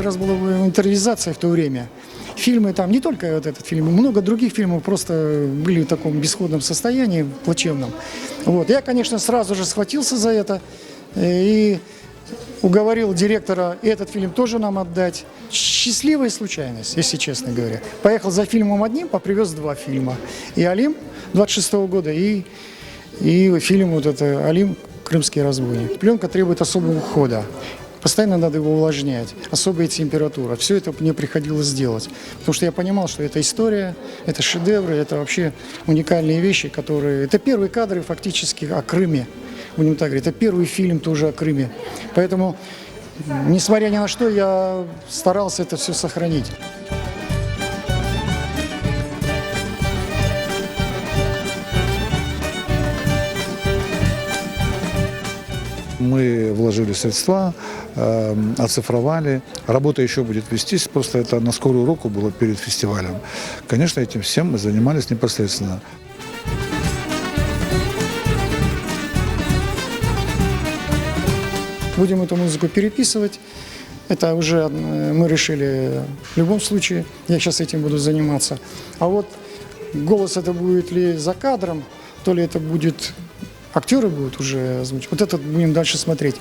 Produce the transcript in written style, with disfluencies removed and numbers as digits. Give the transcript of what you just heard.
раз была интервизация в то время. Фильмы там, не только вот этот фильм, много других фильмов просто были в таком бесходном состоянии, плачевном. Вот. Я, конечно, сразу же схватился за это и уговорил директора этот фильм тоже нам отдать. Счастливая случайность, если честно говоря. Поехал за фильмом одним, попривез 2 фильма. И «Алим» 26-го года, и фильм вот это «Алим. Крымский разбойник». Пленка требует особого ухода. Постоянно надо его увлажнять, особая температура. Все это мне приходилось делать, потому что я понимал, что это история, это шедевры, это вообще уникальные вещи, которые... Это первые кадры фактически о Крыме, будем так говорить. Это первый фильм тоже о Крыме. Поэтому, несмотря ни на что, я старался это все сохранить. Мы вложили средства, оцифровали. Работа еще будет вестись, просто это на скорую руку было перед фестивалем. Конечно, этим всем мы занимались непосредственно. Будем эту музыку переписывать. Это уже мы решили в любом случае. Я сейчас этим буду заниматься. А вот голос это будет ли за кадром, то ли это будет... Актеры будут уже озвучивать. Вот это будем дальше смотреть.